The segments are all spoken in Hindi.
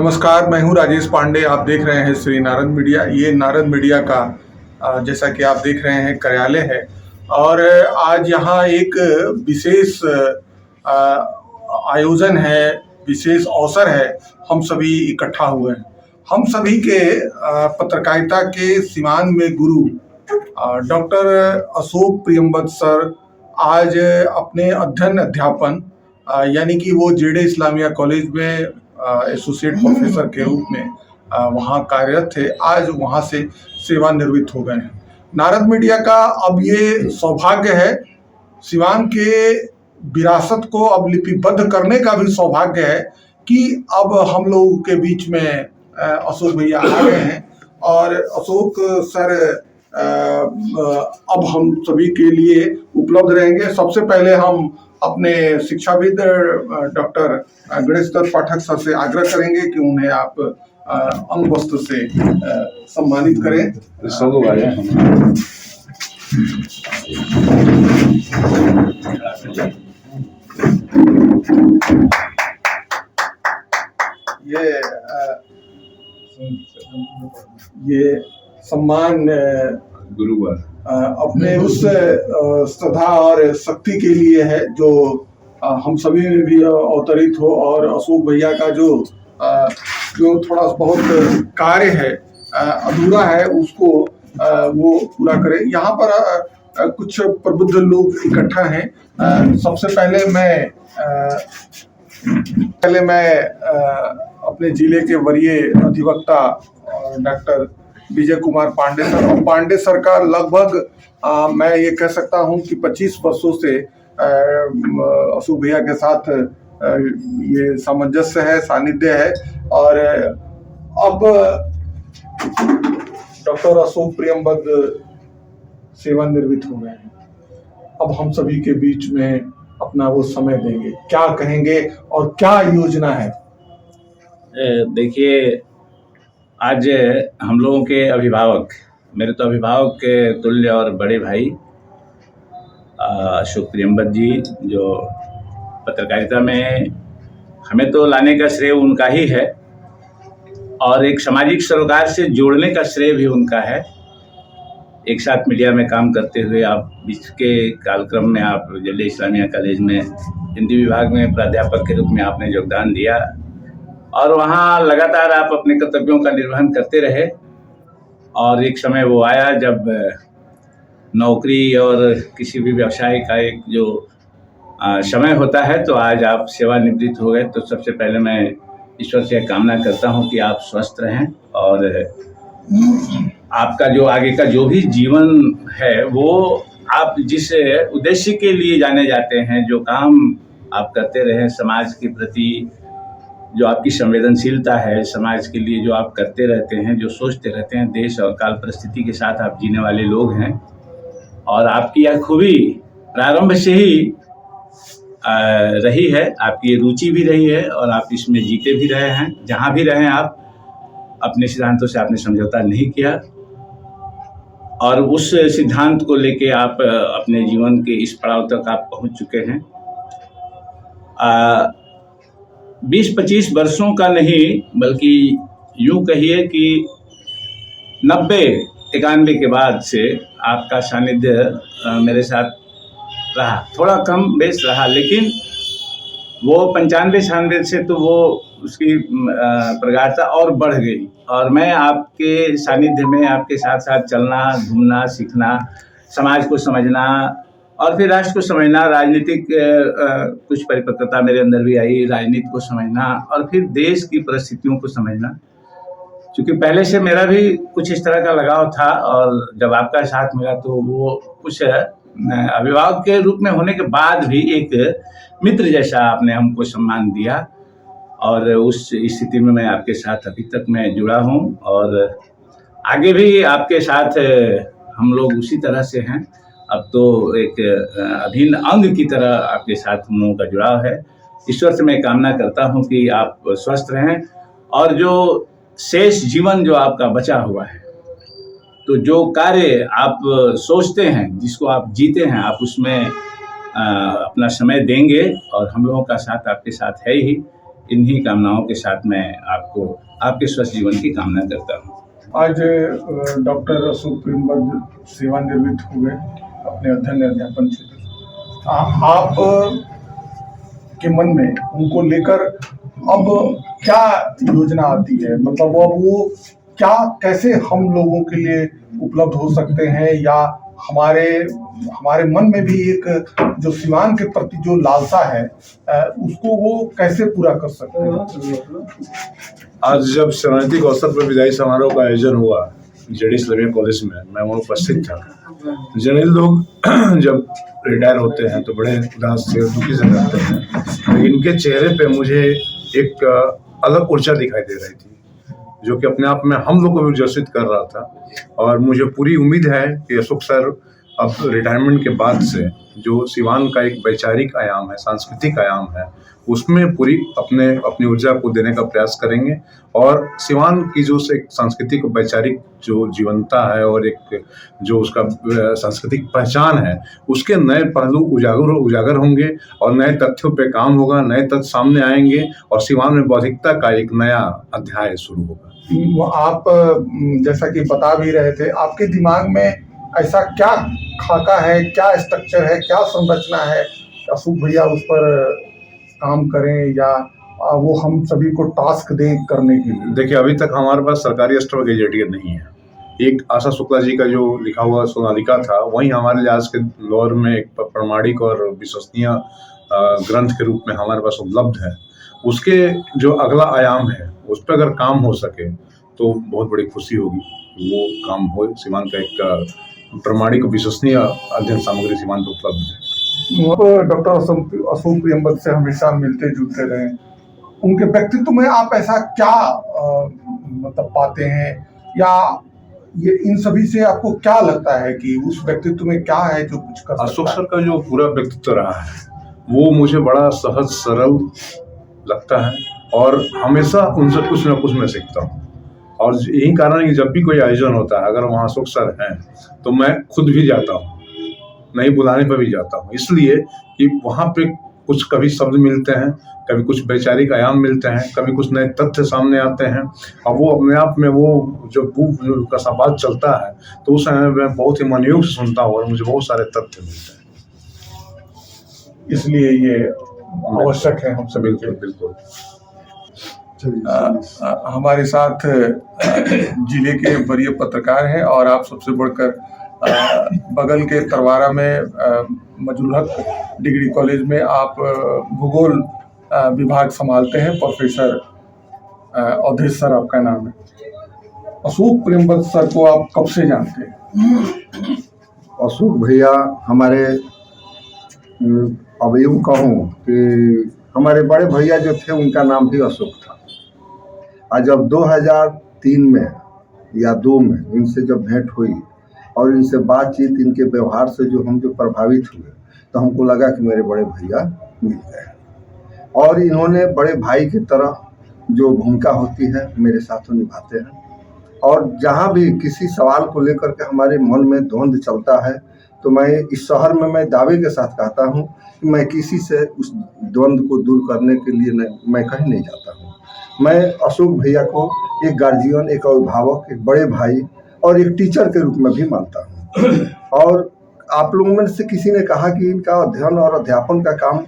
नमस्कार, मैं हूं राजेश पांडे। आप देख रहे हैं श्री नारद मीडिया। ये नारद मीडिया का जैसा कि आप देख रहे हैं कार्यालय है और आज यहाँ एक विशेष आयोजन है, विशेष अवसर है। हम सभी इकट्ठा हुए हैं। हम सभी के पत्रकारिता के सीमान में गुरु डॉक्टर अशोक प्रियंवद सर आज अपने अध्ययन अध्यापन यानी कि वो जेडे इस्लामिया कॉलेज में एसोसिएट प्रोफेसर के रूप में वहाँ कार्यरत थे। आज वहाँ से सेवानिवृत्त हो गए हैं। नारद मीडिया का अब ये सौभाग्य है, सिवान के विरासत को अब लिपिबद्ध करने का भी सौभाग्य है कि अब हम लोगों के बीच में अशोक भैया आ गए हैं और अशोक सर अब हम सभी के लिए उपलब्ध रहेंगे। सबसे पहले हम अपने शिक्षाविद डॉक्टर गणेश दत्त पाठक सर से आग्रह करेंगे कि उन्हें आप अंग वस्त्र से सम्मानित करें। ये सम्मान गुरुवार अपने उस श्रद्धा और शक्ति के लिए है जो हम सभी में भी अवतरित हो और अशोक भैया का जो थोड़ा बहुत कार्य है अधूरा है उसको वो पूरा करे। यहाँ पर कुछ प्रबुद्ध लोग इकट्ठा हैं। सबसे पहले मैं अपने जिले के वरीय अधिवक्ता डॉक्टर विजय कुमार पांडे सर और पांडे सर का लगभग मैं ये कह सकता हूँ कि 25 वर्षों से अशोक भैया के साथ ये सामंजस्य है, सानिध्य है। और अब डॉक्टर अशोक प्रियंवद सेवानिवृत्त हो गए हैं। अब हम सभी के बीच में अपना वो समय देंगे, क्या कहेंगे और क्या योजना है? देखिए, आज हम लोगों के अभिभावक, मेरे तो अभिभावक के तुल्य और बड़े भाई अशोक प्रियंवद जी, जो पत्रकारिता में हमें तो लाने का श्रेय उनका ही है और एक सामाजिक सरोकार से जोड़ने का श्रेय भी उनका है। एक साथ मीडिया में काम करते हुए आप बीच के कालक्रम में आप जेडे इस्लामिया कॉलेज में हिंदी विभाग में प्राध्यापक के रूप में आपने योगदान दिया और वहाँ लगातार आप अपने कर्तव्यों का निर्वहन करते रहे। और एक समय वो आया जब नौकरी और किसी भी व्यवसाय का एक जो समय होता है, तो आज आप सेवानिवृत्त हो गए। तो सबसे पहले मैं ईश्वर से कामना करता हूँ कि आप स्वस्थ रहें और आपका जो आगे का जो भी जीवन है वो आप जिस उद्देश्य के लिए जाने जाते हैं, जो काम आप करते रहें, समाज के प्रति जो आपकी संवेदनशीलता है, समाज के लिए जो आप करते रहते हैं, जो सोचते रहते हैं, देश और काल परिस्थिति के साथ आप जीने वाले लोग हैं और आपकी यह खूबी प्रारंभ से ही रही है, आपकी रुचि भी रही है और आप इसमें जीते भी रहे हैं। जहाँ भी रहे आप अपने सिद्धांतों से आपने समझौता नहीं किया और उस सिद्धांत को लेके आप अपने जीवन के इस पड़ाव तक आप पहुँच चुके हैं। 20-25 वर्षों का नहीं, बल्कि यूँ कहिए कि 90-91 के बाद से आपका सानिध्य मेरे साथ रहा। थोड़ा कम बेस रहा, लेकिन वो 95-96 से तो वो उसकी प्रगाढ़ता और बढ़ गई और मैं आपके सानिध्य में आपके साथ साथ चलना, घूमना, सीखना, समाज को समझना और फिर राष्ट्र को समझना, राजनीतिक कुछ परिपक्वता मेरे अंदर भी आई, राजनीति को समझना और फिर देश की परिस्थितियों को समझना। क्योंकि पहले से मेरा भी कुछ इस तरह का लगाव था और जब आपका साथ मिला तो वो कुछ अभिभावक के रूप में होने के बाद भी एक मित्र जैसा आपने हमको सम्मान दिया और उस स्थिति में मैं आपके साथ अभी तक मैं जुड़ा हूँ और आगे भी आपके साथ हम लोग उसी तरह से हैं। अब तो एक अभिन्न अंग की तरह आपके साथ हम लोगों का जुड़ाव है। ईश्वर से मैं कामना करता हूँ कि आप स्वस्थ रहें और जो शेष जीवन जो आपका बचा हुआ है, तो जो कार्य आप सोचते हैं, जिसको आप जीते हैं, आप उसमें अपना समय देंगे और हम लोगों का साथ आपके साथ है ही। इन्हीं कामनाओं के साथ मैं आपको आपके स्वस्थ जीवन की कामना करता हूँ। आज डॉक्टर अशोक प्रियंवद सेवानिवृत्त हुए अपने अध्ययन अध्यापन क्षेत्र से। आप के मन में उनको लेकर अब क्या योजना आती है, मतलब अब वो क्या कैसे हम लोगों के लिए उपलब्ध हो सकते हैं, या हमारे हमारे मन में भी एक जो सिवान के प्रति जो लालसा है उसको वो कैसे पूरा कर सकते हैं? आज जब शरणार्थी अवसर पर विदाई समारोह का आयोजन हुआ जेडी इस्लामिया कॉलेज में, मैं वहाँ उपस्थित था। जनरली लोग जब रिटायर होते हैं तो बड़े उदास से दुखी से रहते हैं, लेकिन इनके चेहरे पे मुझे एक अलग ऊर्जा दिखाई दे रही थी, जो कि अपने आप में हम लोग को भी ऊर्जित कर रहा था। और मुझे पूरी उम्मीद है कि अशोक सर अब रिटायरमेंट के बाद से जो सिवान का एक वैचारिक आयाम है, सांस्कृतिक आयाम है, उसमें पूरी अपनी ऊर्जा को देने का प्रयास करेंगे और सिवान की जो एक सांस्कृतिक वैचारिक जो जीवंतता है और एक जो उसका सांस्कृतिक पहचान है, उसके नए पहलू उजागर होंगे और नए तथ्यों पे काम होगा, नए तथ्य सामने आएंगे और सिवान में बौद्धिकता का एक नया अध्याय शुरू होगा। आप जैसा कि बता भी रहे थे, आपके दिमाग में ऐसा क्या खाका है, क्या स्ट्रक्चर है, क्या संरचना है अशोक भैया उस पर काम करें, या वो हम सभी को टास्क दें करने के लिए? देखिए, अभी तक हमारे पास सरकारी स्तर पर गजेटियर नहीं है। एक आशा शुक्ला जी का जो लिखा हुआ सोनालिका था, वही हमारे लिए आज के दौर में एक प्रमाणिक और विश्वसनीय ग्रंथ के रूप में हमारे पास उपलब्ध है। उसके जो अगला आयाम है उस पर अगर काम हो सके तो बहुत बड़ी खुशी होगी। वो काम हो, सिवान का एक प्रमाणिक विश्वसनीय अध्ययन सामग्री सिवान पर उपलब्ध है। डॉक्टर अशोक प्रियंवद से हमेशा मिलते जुलते रहे, उनके व्यक्तित्व में आप ऐसा क्या मतलब पाते हैं, या ये इन सभी से आपको क्या लगता है कि उस व्यक्तित्व में क्या है जो कुछ कर सकता है? अशोक सर का जो पूरा व्यक्तित्व रहा है वो मुझे बड़ा सहज सरल लगता है और हमेशा उनसे कुछ ना कुछ मैं सीखता हूँ। और यही कारण है कि जब भी कोई आयोजन होता है, अगर वहाँ अशोक सर हैं तो मैं खुद भी जाता हूँ, नहीं बुलाने पर भी जाता हूँ, इसलिए कि वहाँ पे कुछ कभी शब्द मिलते हैं, कभी कुछ वैचारिक आयाम मिलते हैं, कभी कुछ नए तथ्य सामने आते हैं और वो अपने आप में वो जो का संवाद चलता है तो उस समय मैं बहुत ही मनयोग से सुनता हूँ और मुझे बहुत सारे तथ्य मिलते हैं। इसलिए ये आवश्यक है हम सभी के। बिल्कुल। हमारे साथ जिले के वरीय पत्रकार हैं और आप सबसे बढ़कर बगल के तरवारा में मजरूहक डिग्री कॉलेज में आप भूगोल विभाग संभालते हैं। प्रोफेसर अवधेश सर आपका नाम है। अशोक प्रियंवद सर को आप कब से जानते हैं? अशोक भैया हमारे अब यूँ कहूँ कि हमारे बड़े भैया जो थे उनका नाम भी अशोक था। आज जब 2003 में या 2 में इनसे जब भेंट हुई और इनसे बातचीत, इनके व्यवहार से हम प्रभावित हुए तो हमको लगा कि मेरे बड़े भैया मिल गए और इन्होंने बड़े भाई की तरह जो भूमिका होती है मेरे साथ निभाते हैं। और जहाँ भी किसी सवाल को लेकर के हमारे मन में द्वंद्व चलता है तो मैं इस शहर में मैं दावे के साथ कहता हूँ कि मैं किसी से उस द्वंद्व को दूर करने के लिए मैं कहीं नहीं जाता हूँ। मैं अशोक भैया को एक गार्जियन, एक अभिभावक, एक बड़े भाई और एक टीचर के रूप में भी मानता हूँ। और आप लोगों में से किसी ने कहा कि इनका अध्ययन और अध्यापन का काम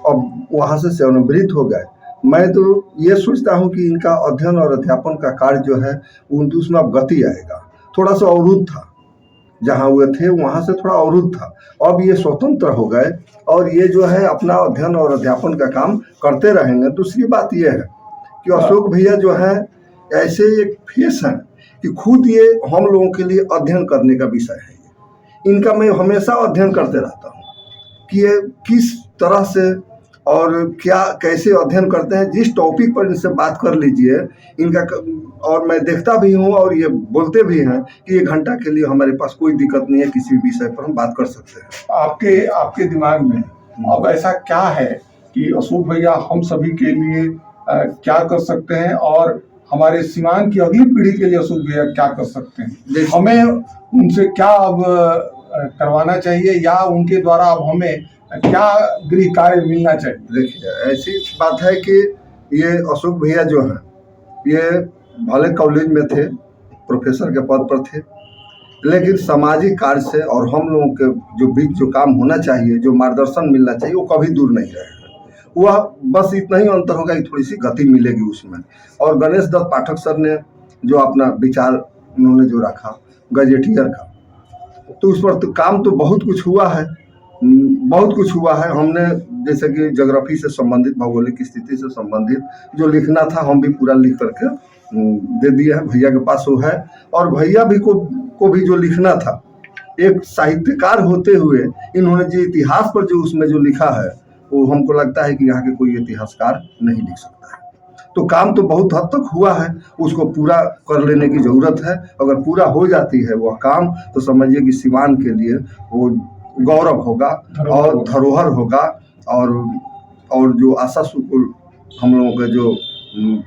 अब वहाँ से सेवानिवृत्त हो गए। मैं तो ये सोचता हूँ कि इनका अध्ययन और अध्यापन का कार्य जो है उसमें अब गति आएगा। थोड़ा सा अवरुद्ध था, जहाँ हुए थे वहाँ से थोड़ा अवरुद्ध था, अब ये स्वतंत्र हो गए और ये जो है अपना अध्ययन और अध्यापन का काम करते रहेंगे। दूसरी बात ये है कि अशोक भैया जो है ऐसे एक फेस हैं कि खुद ये हम लोगों के लिए अध्ययन करने का विषय है। इनका मैं हमेशा अध्ययन करते रहता हूँ कि ये किस तरह से और क्या कैसे अध्ययन करते हैं। जिस टॉपिक पर इनसे बात कर लीजिए इनका, और मैं देखता भी हूँ और ये बोलते भी हैं कि 1 घंटा के लिए हमारे पास कोई दिक्कत नहीं है, किसी भी विषय पर हम बात कर सकते हैं। आपके दिमाग में अब ऐसा क्या है कि अशोक भैया हम सभी के लिए क्या कर सकते हैं और हमारे सिवान की अगली पीढ़ी के लिए अशोक भैया क्या कर सकते हैं? हमें उनसे क्या अब करवाना चाहिए, या उनके द्वारा अब हमें क्या गृह कार्य मिलना चाहिए? देखिए, ऐसी बात है कि ये अशोक भैया जो हैं, ये भले कॉलेज में थे, प्रोफेसर के पद पर थे, लेकिन सामाजिक कार्य से और हम लोगों के जो बीच जो काम होना चाहिए, जो मार्गदर्शन मिलना चाहिए, वो कभी दूर नहीं रहे हैं। वह बस इतना ही अंतर होगा कि थोड़ी सी गति मिलेगी उसमें। और गणेश दत्त पाठक सर ने जो अपना विचार उन्होंने जो रखा गजेटियर का, तो उस पर तो काम तो बहुत कुछ हुआ है, बहुत कुछ हुआ है। हमने जैसे कि ज्योग्राफी से संबंधित, भौगोलिक स्थिति से संबंधित जो लिखना था, हम भी पूरा लिख करके दे दिया है, भैया के पास वो है। और भैया भी को भी जो लिखना था, एक साहित्यकार होते हुए इन्होंने जो इतिहास पर जो उसमें जो लिखा है, वो हमको लगता है कि यहाँ के कोई इतिहासकार नहीं लिख सकता है। तो काम तो बहुत हद तक हुआ है, उसको पूरा कर लेने की ज़रूरत है। अगर पूरा हो जाती है वह काम, तो समझिए कि सीवान के लिए वो गौरव होगा और धरोहर होगा। और जो आशा शुक्ल हम लोगों के जो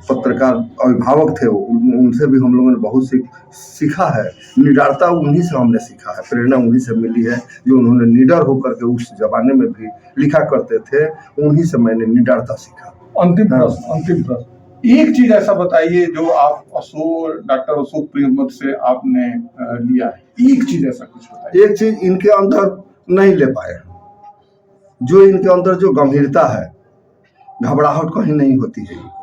पत्रकार अभिभावक थे, उनसे भी हम लोगों ने बहुत सीखा है। निडरता उन्हीं से हमने सीखा है, प्रेरणा उन्हीं से मिली है, जो उन्होंने निडर होकर के उस जमाने में भी लिखा करते थे, उन्हीं से मैंने निडरता सीखा। अंतिम प्रश्न, एक चीज ऐसा बताइए जो आप डॉक्टर अशोक प्रियंवद से आपने लिया है, एक चीज ऐसा कुछ बताइए। एक चीज इनके अंदर नहीं ले पाए, जो इनके अंदर जो गंभीरता है, घबराहट कहीं नहीं होती है इनको।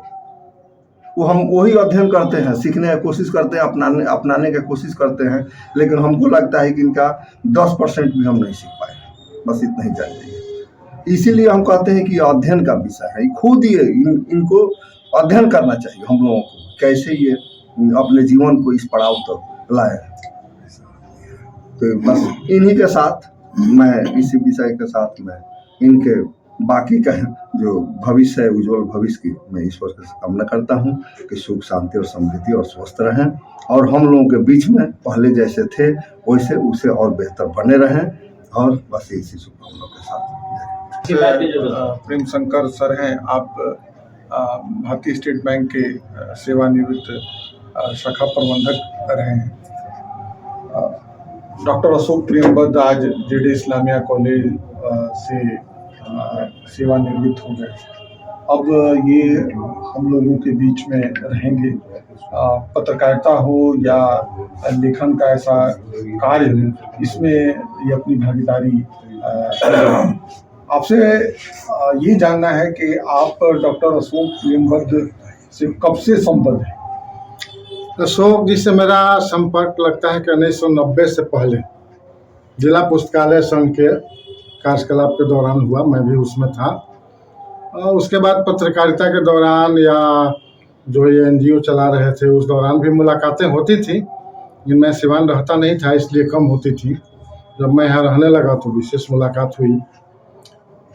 वो हम वही अध्ययन करते हैं, सीखने की कोशिश करते हैं, अपनाने की कोशिश करते हैं, लेकिन हमको लगता है कि इनका 10% भी हम नहीं सीख पाए, बस इतना ही चाहिए। इसीलिए हम कहते हैं कि अध्ययन का विषय है, खुद ये इनको अध्ययन करना चाहिए हम लोगों को, कैसे ये अपने जीवन को इस पड़ाव तक लाए। तो बस इन्हीं के साथ मैं, इसी विषय के साथ मैं इनके बाकी का जो भविष्य है, उज्जवल भविष्य की मैं ईश्वर से कामना करता हूँ कि सुख शांति और समृद्धि और स्वस्थ रहें, और हम लोगों के बीच में पहले जैसे थे वैसे उसे और बेहतर बने रहें। और बस इसी शुभकामनाओं के साथ। प्रेम शंकर सर हैं, आप भारतीय स्टेट बैंक के सेवानिवृत्त शाखा प्रबंधक रहे हैं। डॉक्टर अशोक प्रियंवद आज जेडे इस्लामिया कॉलेज से सेवानिवृत्त हो गए। अब ये हम लोगों के बीच में रहेंगे। पत्रकारिता हो या लेखन का ऐसा कार्य हो, इसमें ये अपनी भागीदारी आपसे ये जानना है कि आप डॉक्टर अशोक प्रियंवद से कब से संबद्ध हैं? अशोक जी से मेरा संपर्क लगता है कि 1990 से पहले जिला पुस्तकालय संघ के कार्यकलाप के दौरान हुआ, मैं भी उसमें था। उसके बाद पत्रकारिता के दौरान या जो ये NGO चला रहे थे उस दौरान भी मुलाकातें होती थी, लेकिन मैं सिवान रहता नहीं था इसलिए कम होती थी। जब मैं यहाँ रहने लगा तो विशेष मुलाकात हुई,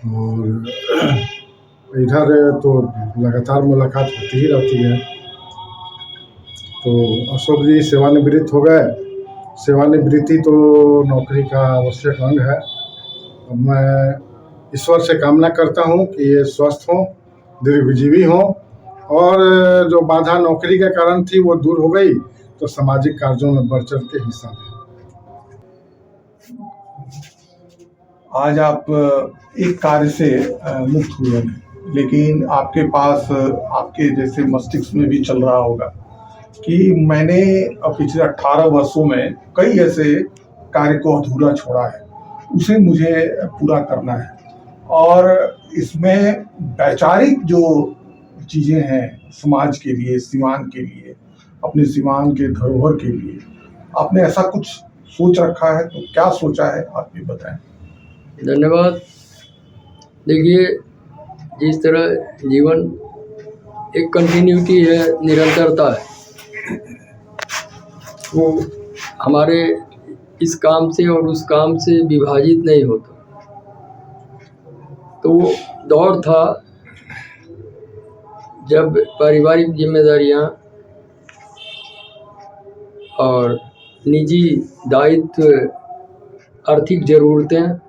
और इधर तो लगातार मुलाकात होती ही रहती है। तो अशोक जी सेवानिवृत्त हो गए। सेवानिवृत्ति तो नौकरी का आवश्यक अंग है। मैं ईश्वर से कामना करता हूँ कि ये स्वस्थ हों, दीर्घजीवी हों, और जो बाधा नौकरी के कारण थी वो दूर हो गई, तो सामाजिक कार्यों में बढ़ चढ़ के हिस्सा लें। आज आप एक कार्य से मुक्त हुए हैं, लेकिन आपके पास आपके जैसे मस्तिष्क में भी चल रहा होगा कि मैंने पिछले 18 वर्षों में कई ऐसे कार्य को अधूरा छोड़ा है, उसे मुझे पूरा करना है। और इसमें वैचारिक जो चीज़ें हैं समाज के लिए, सीवान के लिए, अपने सीवान के धरोहर के लिए, आपने ऐसा कुछ सोच रखा है? तो क्या सोचा है आप भी बताएं। धन्यवाद। देखिए, जिस तरह जीवन एक कंटिन्यूटी है, निरंतरता है, वो हमारे इस काम से और उस काम से विभाजित नहीं होता। तो वो दौर था जब पारिवारिक जिम्मेदारियां और निजी दायित्व, आर्थिक ज़रूरतें,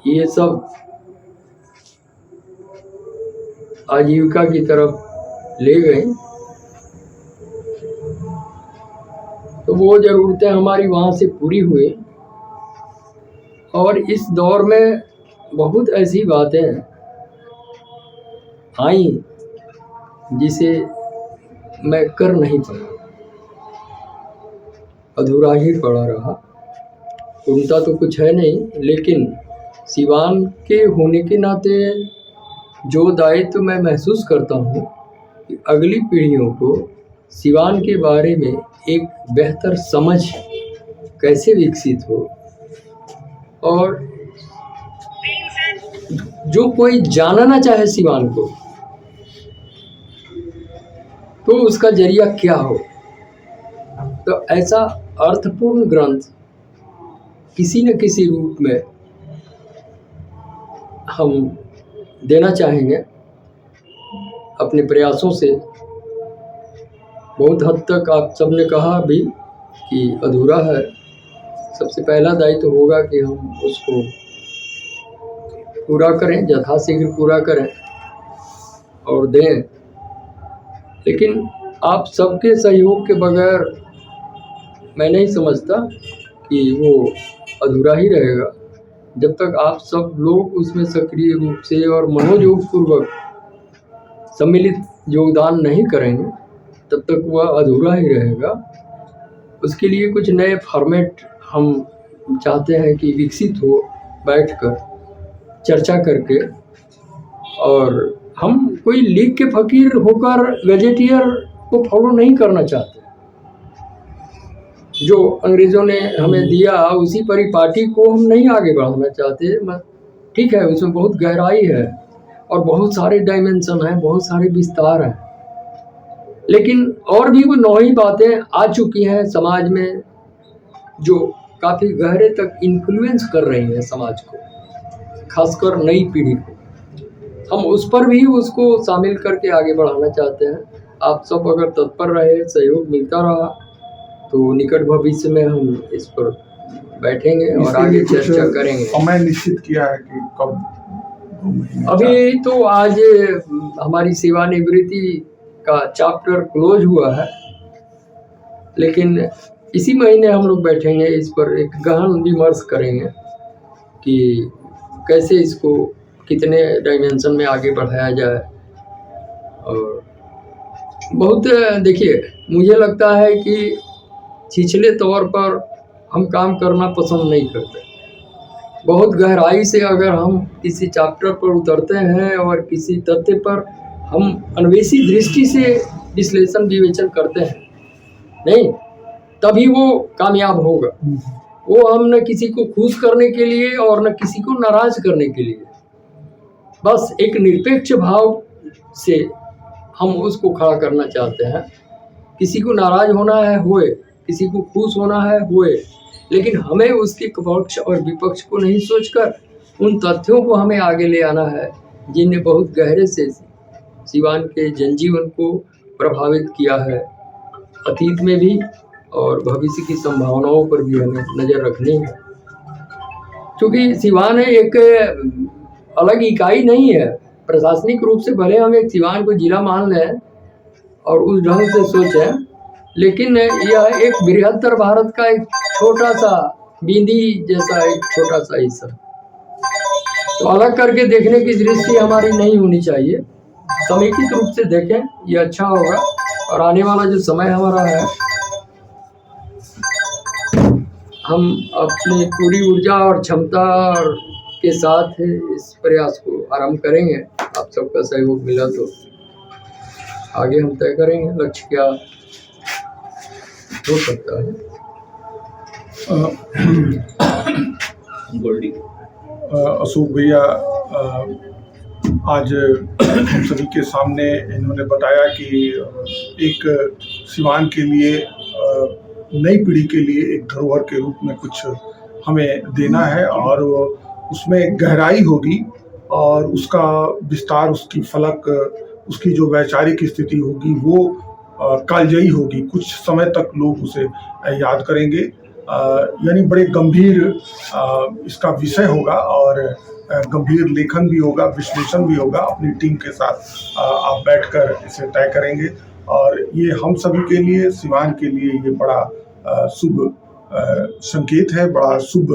ये सब आजीविका की तरफ ले गए। तो वो ज़रूरतें हमारी वहाँ से पूरी हुई। और इस दौर में बहुत ऐसी बातें आई जिसे मैं कर नहीं पाया, अधूरा ही पड़ा रहा। उनका तो कुछ है नहीं, लेकिन सिवान के होने के नाते जो दायित्व मैं महसूस करता हूँ कि अगली पीढ़ियों को सिवान के बारे में एक बेहतर समझ कैसे विकसित हो, और जो कोई जानना चाहे सिवान को तो उसका जरिया क्या हो। तो ऐसा अर्थपूर्ण ग्रंथ किसी न किसी रूप में हम देना चाहेंगे अपने प्रयासों से। बहुत हद तक आप सबने कहा भी कि अधूरा है। सबसे पहला दायित्व होगा कि हम उसको पूरा करें, यथाशीघ्र पूरा करें और दें। लेकिन आप सबके सहयोग के बगैर मैं नहीं समझता कि वो अधूरा ही रहेगा। जब तक आप सब लोग उसमें सक्रिय रूप से और मनोयोगपूर्वक सम्मिलित योगदान नहीं करेंगे तब तक वह अधूरा ही रहेगा। उसके लिए कुछ नए फॉर्मेट हम चाहते हैं कि विकसित हो, बैठकर चर्चा करके। और हम कोई लीग के फकीर होकर गजेटियर को फॉलो नहीं करना चाहते। जो अंग्रेज़ों ने हमें दिया उसी परिपाटी को हम नहीं आगे बढ़ाना चाहते। ठीक है, उसमें बहुत गहराई है और बहुत सारे डायमेंशन हैं, बहुत सारे विस्तार हैं, लेकिन और भी वो नई बातें आ चुकी हैं समाज में जो काफ़ी गहरे तक इन्फ्लुएंस कर रही हैं समाज को, खासकर नई पीढ़ी को। हम उस पर भी उसको शामिल करके आगे बढ़ाना चाहते हैं। आप सब अगर तत्पर रहे, सहयोग मिलता रहा तो निकट भविष्य में हम इस पर बैठेंगे और आगे चर्चा करेंगे। समय निश्चित किया है कि कब? अभी तो आज हमारी सेवानिवृत्ति का चैप्टर क्लोज हुआ है, लेकिन इसी महीने हम लोग बैठेंगे, इस पर एक गहन विमर्श करेंगे कि कैसे इसको कितने डायमेंशन में आगे बढ़ाया जाए। और बहुत देखिए, मुझे लगता है कि छिछले तौर पर हम काम करना पसंद नहीं करते। बहुत गहराई से अगर हम किसी चैप्टर पर उतरते हैं और किसी तथ्य पर हम अन्वेषी दृष्टि से विश्लेषण विवेचन करते हैं, नहीं, तभी वो कामयाब होगा। वो हम न किसी को खुश करने के लिए और न किसी को नाराज करने के लिए, बस एक निरपेक्ष भाव से हम उसको खड़ा करना चाहते हैं। किसी को नाराज होना है होए, किसी को खुश होना है होए, लेकिन हमें उसके पक्ष और विपक्ष को नहीं सोचकर उन तथ्यों को हमें आगे ले आना है जिनने बहुत गहरे से सिवान के जनजीवन को प्रभावित किया है, अतीत में भी और भविष्य की संभावनाओं पर भी हमें नज़र रखनी है। क्योंकि सिवान एक अलग इकाई नहीं है। प्रशासनिक रूप से भले हम एक सिवान को जिला मान लें और उस ढंग से सोचें, लेकिन यह एक बृहत्तर भारत का एक छोटा सा बिंदी जैसा एक छोटा सा हिस्सा। तो अलग करके देखने की दृष्टि हमारी नहीं होनी चाहिए। समेकित रूप से देखें, ये अच्छा होगा। और आने वाला जो समय हमारा है, हम अपनी पूरी ऊर्जा और क्षमता के साथ इस प्रयास को आरंभ करेंगे। आप सबका सहयोग मिला तो आगे हम तय करेंगे लक्ष्य क्या हो सकता है। गोल्डी अशोक भैया, आज हम सभी के सामने इन्होंने बताया कि एक सिवान के लिए, नई पीढ़ी के लिए एक धरोहर के रूप में कुछ हमें देना है और उसमें गहराई होगी और उसका विस्तार, उसकी फलक, उसकी जो वैचारिक स्थिति होगी वो कालजयी होगी। कुछ समय तक लोग उसे याद करेंगे। यानी बड़े गंभीर इसका विषय होगा और गंभीर लेखन भी होगा, विश्लेषण भी होगा। अपनी टीम के साथ आप बैठकर इसे तय करेंगे और ये हम सभी के लिए, सिवान के लिए ये बड़ा शुभ संकेत है, बड़ा शुभ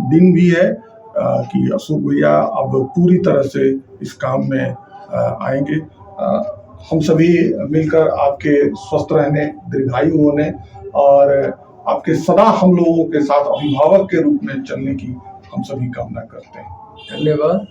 दिन भी है। कि अशोक भैया अब पूरी तरह से इस काम में आएंगे। हम सभी मिलकर आपके स्वस्थ रहने, दीर्घायु होने और आपके सदा हम लोगों के साथ अभिभावक के रूप में चलने की हम सभी कामना करते हैं। धन्यवाद।